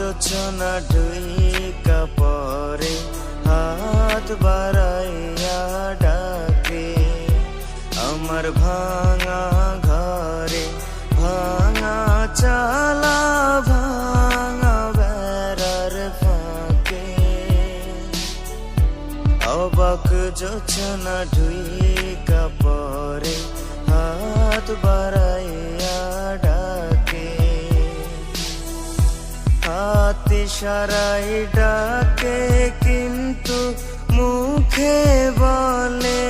জোছনা ঢুইকা পরে হাত বাড়াইয়া ডাকে। আমার ভাঙা ঘরে ভাঙা চালা ভাঙা বেড়ার ফাঁকে, অবাক জোছনা ঢুইকা পরে হাত বাড়াইয়া ডাকে। হাত ইশারায় ডাকে কিন্তু মুখে বলে